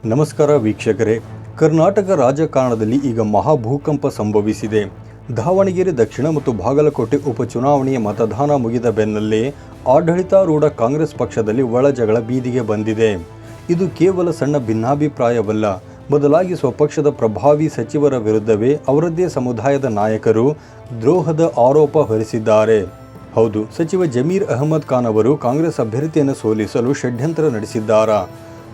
ನಮಸ್ಕಾರ ವೀಕ್ಷಕರೇ. ಕರ್ನಾಟಕ ರಾಜಕಾರಣದಲ್ಲಿ ಈಗ ಮಹಾಭೂಕಂಪ ಸಂಭವಿಸಿದೆ. ದಾವಣಗೆರೆ ದಕ್ಷಿಣ ಮತ್ತು ಬಾಗಲಕೋಟೆ ಉಪಚುನಾವಣೆಯ ಮತದಾನ ಮುಗಿದ ಬೆನ್ನಲ್ಲೇ ಆಡಳಿತಾರೂಢ ಕಾಂಗ್ರೆಸ್ ಪಕ್ಷದಲ್ಲಿ ಒಳಜಗಳ ಬೀದಿಗೆ ಬಂದಿದೆ. ಇದು ಕೇವಲ ಸಣ್ಣ ಭಿನ್ನಾಭಿಪ್ರಾಯವಲ್ಲ, ಬದಲಾಗಿ ಸ್ವಪಕ್ಷದ ಪ್ರಭಾವಿ ಸಚಿವರ ವಿರುದ್ಧವೇ ಅವರದ್ದೇ ಸಮುದಾಯದ ನಾಯಕರು ದ್ರೋಹದ ಆರೋಪ ಹೊರಿಸಿದ್ದಾರೆ. ಹೌದು, ಸಚಿವ ಜಮೀರ್ ಅಹಮದ್ ಖಾನ್ ಅವರು ಕಾಂಗ್ರೆಸ್ ಅಭ್ಯರ್ಥಿಯನ್ನು ಸೋಲಿಸಲು ಷಡ್ಯಂತ್ರ ನಡೆಸಿದ್ದಾರಾ?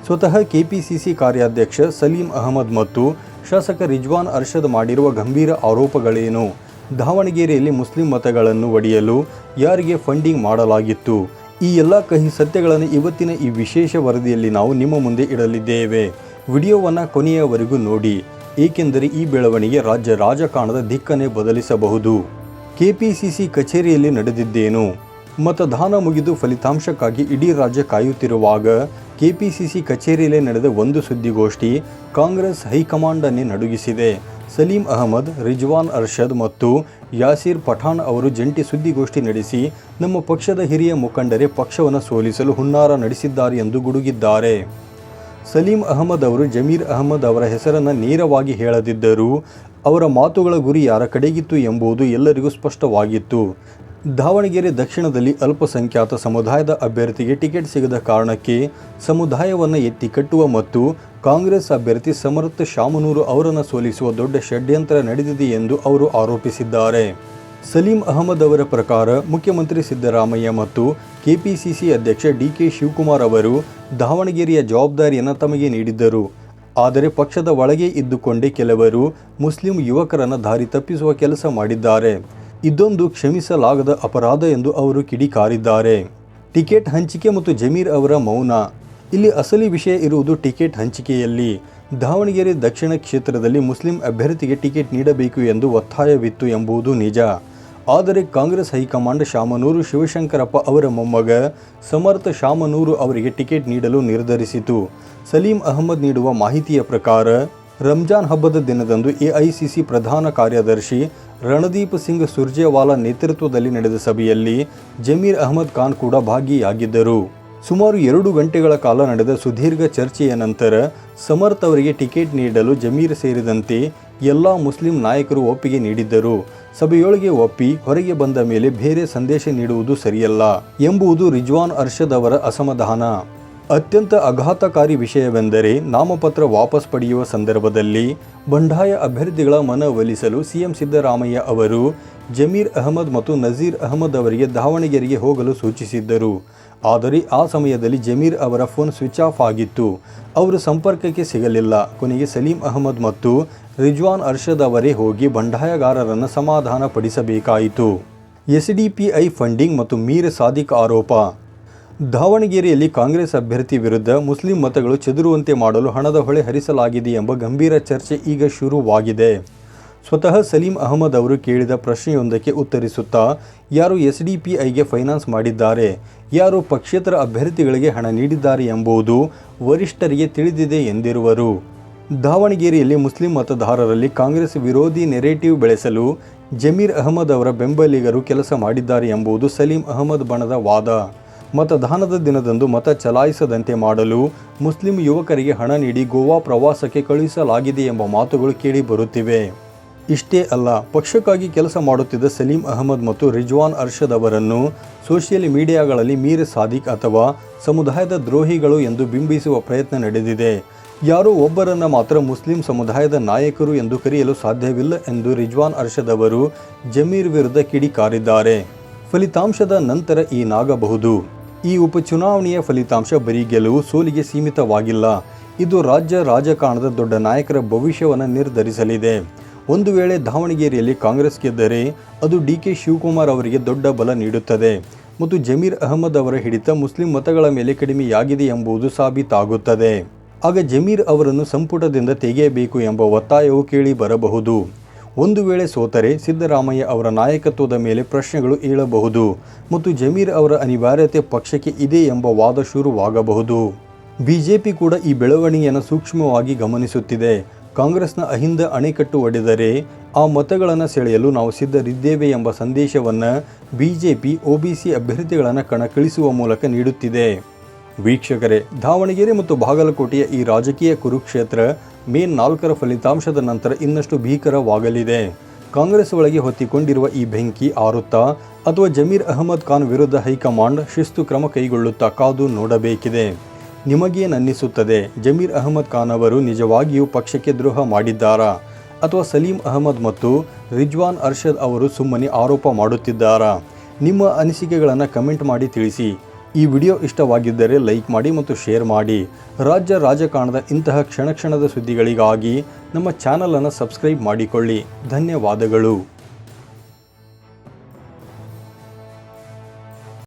ಸ್ವತಃ ಕೆಪಿಸಿಸಿ ಕಾರ್ಯಾಧ್ಯಕ್ಷ ಸಲೀಂ ಅಹಮದ್ ಮತ್ತು ಶಾಸಕ ರಿಜ್ವಾನ್ ಅರ್ಷದ್ ಮಾಡಿರುವ ಗಂಭೀರ ಆರೋಪಗಳೇನು? ದಾವಣಗೆರೆಯಲ್ಲಿ ಮುಸ್ಲಿಂ ಮತಗಳನ್ನು ಒಡೆಯಲು ಯಾರಿಗೆ ಫಂಡಿಂಗ್ ಮಾಡಲಾಗಿತ್ತು? ಈ ಎಲ್ಲ ಕಹಿ ಸತ್ಯಗಳನ್ನು ಇವತ್ತಿನ ಈ ವಿಶೇಷ ವರದಿಯಲ್ಲಿ ನಾವು ನಿಮ್ಮ ಮುಂದೆ ಇಡಲಿದ್ದೇವೆ. ವಿಡಿಯೋವನ್ನು ಕೊನೆಯವರೆಗೂ ನೋಡಿ, ಏಕೆಂದರೆ ಈ ಬೆಳವಣಿಗೆ ರಾಜ್ಯ ರಾಜಕಾರಣದ ದಿಕ್ಕನ್ನೇ ಬದಲಿಸಬಹುದು. ಕೆಪಿಸಿಸಿ ಕಚೇರಿಯಲ್ಲಿ ನಡೆದಿದ್ದೇನು? ಮತದಾನ ಮುಗಿದು ಫಲಿತಾಂಶಕ್ಕಾಗಿ ಇಡೀ ರಾಜ್ಯ ಕಾಯುತ್ತಿರುವಾಗ ಕೆಪಿಸಿಸಿ ಕಚೇರಿಯಲ್ಲೇ ನಡೆದ ಒಂದು ಸುದ್ದಿಗೋಷ್ಠಿ ಕಾಂಗ್ರೆಸ್ ಹೈಕಮಾಂಡನ್ನೇ ನಡುಗಿಸಿದೆ. ಸಲೀಂ ಅಹಮದ್, ರಿಜ್ವಾನ್ ಅರ್ಷದ್ ಮತ್ತು ಯಾಸೀರ್ ಪಠಾಣ್ ಅವರು ಜಂಟಿ ಸುದ್ದಿಗೋಷ್ಠಿ ನಡೆಸಿ ನಮ್ಮ ಪಕ್ಷದ ಹಿರಿಯ ಮುಖಂಡರೇ ಪಕ್ಷವನ್ನು ಸೋಲಿಸಲು ಹುನ್ನಾರ ನಡೆಸಿದ್ದಾರೆ ಎಂದು ಗುಡುಗಿದ್ದಾರೆ. ಸಲೀಂ ಅಹಮದ್ ಅವರು ಜಮೀರ್ ಅಹಮದ್ ಅವರ ಹೆಸರನ್ನು ನೇರವಾಗಿ ಹೇಳದಿದ್ದರೂ ಅವರ ಮಾತುಗಳ ಗುರಿ ಯಾರ ಕಡೆಗಿತ್ತು ಎಂಬುದು ಎಲ್ಲರಿಗೂ ಸ್ಪಷ್ಟವಾಗಿತ್ತು. ದಾವಣಗೆರೆ ದಕ್ಷಿಣದಲ್ಲಿ ಅಲ್ಪಸಂಖ್ಯಾತ ಸಮುದಾಯದ ಅಭ್ಯರ್ಥಿಗೆ ಟಿಕೆಟ್ ಸಿಗದ ಕಾರಣಕ್ಕೆ ಸಮುದಾಯವನ್ನು ಎತ್ತಿ ಕಟ್ಟುವ ಮತ್ತು ಕಾಂಗ್ರೆಸ್ ಅಭ್ಯರ್ಥಿ ಸಮರ್ಥ ಶಾಮನೂರು ಅವರನ್ನು ಸೋಲಿಸುವ ದೊಡ್ಡ ಷಡ್ಯಂತ್ರ ನಡೆದಿದೆ ಎಂದು ಅವರು ಆರೋಪಿಸಿದ್ದಾರೆ. ಸಲೀಂ ಅಹಮದ್ ಅವರ ಪ್ರಕಾರ ಮುಖ್ಯಮಂತ್ರಿ ಸಿದ್ದರಾಮಯ್ಯ ಮತ್ತು ಕೆಪಿಸಿಸಿ ಅಧ್ಯಕ್ಷ ಡಿಕೆ ಶಿವಕುಮಾರ್ ಅವರು ದಾವಣಗೆರೆಯ ಜವಾಬ್ದಾರಿಯನ್ನು ತಮಗೆ ನೀಡಿದ್ದರು. ಆದರೆ ಪಕ್ಷದ ಒಳಗೆ ಇದ್ದುಕೊಂಡೇ ಕೆಲವರು ಮುಸ್ಲಿಂ ಯುವಕರನ್ನು ದಾರಿ ತಪ್ಪಿಸುವ ಕೆಲಸ ಮಾಡಿದ್ದಾರೆ. ಇದೊಂದು ಕ್ಷಮಿಸಲಾಗದ ಅಪರಾಧ ಎಂದು ಅವರು ಕಿಡಿಕಾರಿದ್ದಾರೆ. ಟಿಕೆಟ್ ಹಂಚಿಕೆ ಮತ್ತು ಜಮೀರ್ ಅವರ ಮೌನ. ಇಲ್ಲಿ ಅಸಲಿ ವಿಷಯ ಇರುವುದು ಟಿಕೆಟ್ ಹಂಚಿಕೆಯಲ್ಲಿ. ದಾವಣಗೆರೆ ದಕ್ಷಿಣ ಕ್ಷೇತ್ರದಲ್ಲಿ ಮುಸ್ಲಿಂ ಅಭ್ಯರ್ಥಿಗೆ ಟಿಕೆಟ್ ನೀಡಬೇಕು ಎಂದು ಒತ್ತಾಯವಿತ್ತು ಎಂಬುದು ನಿಜ. ಆದರೆ ಕಾಂಗ್ರೆಸ್ ಹೈಕಮಾಂಡ್ ಶಾಮನೂರು ಶಿವಶಂಕರಪ್ಪ ಅವರ ಮೊಮ್ಮಗ ಸಮರ್ಥ ಶಾಮನೂರು ಅವರಿಗೆ ಟಿಕೆಟ್ ನೀಡಲು ನಿರ್ಧರಿಸಿತು. ಸಲೀಂ ಅಹಮದ್ ನೀಡುವ ಮಾಹಿತಿಯ ಪ್ರಕಾರ ರಂಜಾನ್ ಹಬ್ಬದ ದಿನದಂದು ಎಐಸಿಸಿ ಪ್ರಧಾನ ಕಾರ್ಯದರ್ಶಿ ರಣದೀಪ್ ಸಿಂಗ್ ಸುರ್ಜೇವಾಲಾ ನೇತೃತ್ವದಲ್ಲಿ ನಡೆದ ಸಭೆಯಲ್ಲಿ ಜಮೀರ್ ಅಹಮದ್ ಖಾನ್ ಕೂಡ ಭಾಗಿಯಾಗಿದ್ದರು. ಸುಮಾರು 2 ಗಂಟೆಗಳ ಕಾಲ ನಡೆದ ಸುದೀರ್ಘ ಚರ್ಚೆಯ ನಂತರ ಸಮರ್ಥ ಅವರಿಗೆ ಟಿಕೆಟ್ ನೀಡಲು ಜಮೀರ್ ಸೇರಿದಂತೆ ಎಲ್ಲ ಮುಸ್ಲಿಂ ನಾಯಕರು ಒಪ್ಪಿಗೆ ನೀಡಿದ್ದರು. ಸಭೆಯೊಳಗೆ ಒಪ್ಪಿ ಹೊರಗೆ ಬಂದ ಮೇಲೆ ಬೇರೆ ಸಂದೇಶ ನೀಡುವುದು ಸರಿಯಲ್ಲ ಎಂಬುದು ರಿಜ್ವಾನ್ ಅರ್ಷದ್ ಅವರ ಅಸಮಾಧಾನ. ಅತ್ಯಂತ ಆಘಾತಕಾರಿ ವಿಷಯವೆಂದರೆ ನಾಮಪತ್ರ ವಾಪಸ್ ಪಡೆಯುವ ಸಂದರ್ಭದಲ್ಲಿ ಬಂಡಾಯ ಅಭ್ಯರ್ಥಿಗಳ ಮನವೊಲಿಸಲು ಸಿಎಂ ಸಿದ್ದರಾಮಯ್ಯ ಅವರು ಜಮೀರ್ ಅಹಮದ್ ಮತ್ತು ನಜೀರ್ ಅಹಮದ್ ಅವರಿಗೆ ದಾವಣಗೆರೆಗೆ ಹೋಗಲು ಸೂಚಿಸಿದ್ದರು. ಆದರೆ ಆ ಸಮಯದಲ್ಲಿ ಜಮೀರ್ ಅವರ ಫೋನ್ ಸ್ವಿಚ್ ಆಫ್ ಆಗಿತ್ತು. ಅವರು ಸಂಪರ್ಕಕ್ಕೆ ಸಿಗಲಿಲ್ಲ. ಕೊನೆಗೆ ಸಲೀಂ ಅಹಮದ್ ಮತ್ತು ರಿಜ್ವಾನ್ ಅರ್ಷದ್ ಅವರೇ ಹೋಗಿ ಬಂಡಾಯಗಾರರನ್ನು ಸಮಾಧಾನ ಪಡಿಸಬೇಕಾಯಿತು. ಎಸ್ಡಿಪಿಐ ಫಂಡಿಂಗ್ ಮತ್ತು ಮೀರ್ ಸಾದಿಕ್ ಆರೋಪ. ದಾವಣಗೆರೆಯಲ್ಲಿ ಕಾಂಗ್ರೆಸ್ ಅಭ್ಯರ್ಥಿ ವಿರುದ್ಧ ಮುಸ್ಲಿಂ ಮತಗಳು ಚದುರುವಂತೆ ಮಾಡಲು ಹಣದ ಹೊಳೆ ಹರಿಸಲಾಗಿದೆ ಎಂಬ ಗಂಭೀರ ಚರ್ಚೆ ಈಗ ಶುರುವಾಗಿದೆ. ಸ್ವತಃ ಸಲೀಂ ಅಹಮದ್ ಅವರು ಕೇಳಿದ ಪ್ರಶ್ನೆಯೊಂದಕ್ಕೆ ಉತ್ತರಿಸುತ್ತಾ, ಯಾರು ಎಸ್ಡಿಪಿಐಗೆ ಫೈನಾನ್ಸ್ ಮಾಡಿದ್ದಾರೆ, ಯಾರು ಪಕ್ಷೇತರ ಅಭ್ಯರ್ಥಿಗಳಿಗೆ ಹಣ ನೀಡಿದ್ದಾರೆ ಎಂಬುದು ವರಿಷ್ಠರಿಗೆ ತಿಳಿದಿದೆ ಎಂದಿರುವರು. ದಾವಣಗೆರೆಯಲ್ಲಿ ಮುಸ್ಲಿಂ ಮತದಾರರಲ್ಲಿ ಕಾಂಗ್ರೆಸ್ ವಿರೋಧಿ ನೆರೇಟಿವ್ ಬೆಳೆಸಲು ಜಮೀರ್ ಅಹಮದ್ ಅವರ ಬೆಂಬಲಿಗರು ಕೆಲಸ ಮಾಡಿದ್ದಾರೆ ಎಂಬುದು ಸಲೀಂ ಅಹಮದ್ ಬಣದ ವಾದ. ಮತದಾನದ ದಿನದಂದು ಮತ ಚಲಾಯಿಸದಂತೆ ಮಾಡಲು ಮುಸ್ಲಿಂ ಯುವಕರಿಗೆ ಹಣ ನೀಡಿ ಗೋವಾ ಪ್ರವಾಸಕ್ಕೆ ಕಳುಹಿಸಲಾಗಿದೆ ಎಂಬ ಮಾತುಗಳು ಕೇಳಿ ಬರುತ್ತಿವೆ. ಇಷ್ಟೇ ಅಲ್ಲ, ಪಕ್ಷಕ್ಕಾಗಿ ಕೆಲಸ ಮಾಡುತ್ತಿದ್ದ ಸಲೀಂ ಅಹಮದ್ ಮತ್ತು ರಿಜ್ವಾನ್ ಅರ್ಷದ್ ಅವರನ್ನು ಸೋಷಿಯಲ್ ಮೀಡಿಯಾಗಳಲ್ಲಿ ಮೀರ್ ಸಾದಿಕ್ ಅಥವಾ ಸಮುದಾಯದ ದ್ರೋಹಿಗಳು ಎಂದು ಬಿಂಬಿಸುವ ಪ್ರಯತ್ನ ನಡೆದಿದೆ. ಯಾರೋ ಒಬ್ಬರನ್ನು ಮಾತ್ರ ಮುಸ್ಲಿಂ ಸಮುದಾಯದ ನಾಯಕರು ಎಂದು ಕರೆಯಲು ಸಾಧ್ಯವಿಲ್ಲ ಎಂದು ರಿಜ್ವಾನ್ ಅರ್ಷದ್ ಅವರು ಜಮೀರ್ ವಿರುದ್ಧ ಕಿಡಿಕಾರಿದ್ದಾರೆ. ಫಲಿತಾಂಶದ ನಂತರ ಏನಾಗಬಹುದು? ಈ ಉಪಚುನಾವಣೆಯ ಫಲಿತಾಂಶ ಬರೀ ಗೆಲುವು ಸೋಲಿಗೆ ಸೀಮಿತವಾಗಿಲ್ಲ. ಇದು ರಾಜ್ಯ ರಾಜಕಾರಣದ ದೊಡ್ಡ ನಾಯಕರ ಭವಿಷ್ಯವನ್ನು ನಿರ್ಧರಿಸಲಿದೆ. ಒಂದು ವೇಳೆ ದಾವಣಗೆರೆಯಲ್ಲಿ ಕಾಂಗ್ರೆಸ್ ಗೆದ್ದರೆ ಅದು ಡಿಕೆ ಶಿವಕುಮಾರ್ ಅವರಿಗೆ ದೊಡ್ಡ ಬಲ ನೀಡುತ್ತದೆ ಮತ್ತು ಜಮೀರ್ ಅಹಮದ್ ಅವರ ಹಿಡಿತ ಮುಸ್ಲಿಂ ಮತಗಳ ಮೇಲೆ ಕಡಿಮೆಯಾಗಿದೆ ಎಂಬುದು ಸಾಬೀತಾಗುತ್ತದೆ. ಆಗ ಜಮೀರ್ ಅವರನ್ನು ಸಂಪುಟದಿಂದ ತೆಗೆಯಬೇಕು ಎಂಬ ಒತ್ತಾಯವು ಕೇಳಿ ಬರಬಹುದು. ಒಂದು ವೇಳೆ ಸೋತರೆ ಸಿದ್ದರಾಮಯ್ಯ ಅವರ ನಾಯಕತ್ವದ ಮೇಲೆ ಪ್ರಶ್ನೆಗಳು ಏಳಬಹುದು ಮತ್ತು ಜಮೀರ್ ಅವರ ಅನಿವಾರ್ಯತೆ ಪಕ್ಷಕ್ಕೆ ಇದೆ ಎಂಬ ವಾದ ಶುರುವಾಗಬಹುದು. ಬಿಜೆಪಿ ಕೂಡ ಈ ಬೆಳವಣಿಗೆಯನ್ನು ಸೂಕ್ಷ್ಮವಾಗಿ ಗಮನಿಸುತ್ತಿದೆ. ಕಾಂಗ್ರೆಸ್ನ ಅಹಿಂದ ಅಣೆಕಟ್ಟು ಒಡೆದರೆ ಆ ಮತಗಳನ್ನು ಸೆಳೆಯಲು ನಾವು ಸಿದ್ಧರಿದ್ದೇವೆ ಎಂಬ ಸಂದೇಶವನ್ನು ಬಿಜೆಪಿ ಒಬಿಸಿ ಅಭ್ಯರ್ಥಿಗಳನ್ನು ಕಣಕ್ಕಿಳಿಸುವ ಮೂಲಕ ನೀಡುತ್ತಿದೆ. ವೀಕ್ಷಕರೇ, ದಾವಣಗೆರೆ ಮತ್ತು ಬಾಗಲಕೋಟೆಯ ಈ ರಾಜಕೀಯ ಕುರುಕ್ಷೇತ್ರ ಮೇ 4ರ ಫಲಿತಾಂಶದ ನಂತರ ಇನ್ನಷ್ಟು ಭೀಕರವಾಗಲಿದೆ. ಕಾಂಗ್ರೆಸ್ ಒಳಗೆ ಹೊತ್ತಿಕೊಂಡಿರುವ ಈ ಬೆಂಕಿ ಆರುತ್ತಾ ಅಥವಾ ಜಮೀರ್ ಅಹಮದ್ ಖಾನ್ ವಿರುದ್ಧ ಹೈಕಮಾಂಡ್ ಶಿಸ್ತು ಕ್ರಮ ಕೈಗೊಳ್ಳುತ್ತಾ ಕಾದು ನೋಡಬೇಕಿದೆ. ನಿಮಗೇನನ್ನಿಸುತ್ತದೆ? ಜಮೀರ್ ಅಹಮದ್ ಖಾನ್ ಅವರು ನಿಜವಾಗಿಯೂ ಪಕ್ಷಕ್ಕೆ ದ್ರೋಹ ಮಾಡಿದ್ದಾರಾ ಅಥವಾ ಸಲೀಂ ಅಹಮದ್ ಮತ್ತು ರಿಜ್ವಾನ್ ಅರ್ಷದ್ ಅವರು ಸುಮ್ಮನೆ ಆರೋಪ ಮಾಡುತ್ತಿದ್ದಾರಾ? ನಿಮ್ಮ ಅನಿಸಿಕೆಗಳನ್ನು ಕಮೆಂಟ್ ಮಾಡಿ ತಿಳಿಸಿ. ಈ ವಿಡಿಯೋ ಇಷ್ಟವಾಗಿದ್ದರೆ ಲೈಕ್ ಮಾಡಿ ಮತ್ತು ಶೇರ್ ಮಾಡಿ. ರಾಜ್ಯ ರಾಜಕಾರಣದ ಇಂತಹ ಕ್ಷಣ ಕ್ಷಣದ ಸುದ್ದಿಗಳಿಗಾಗಿ ನಮ್ಮ ಚಾನಲನ್ನು ಸಬ್ಸ್ಕ್ರೈಬ್ ಮಾಡಿಕೊಳ್ಳಿ. ಧನ್ಯವಾದಗಳು.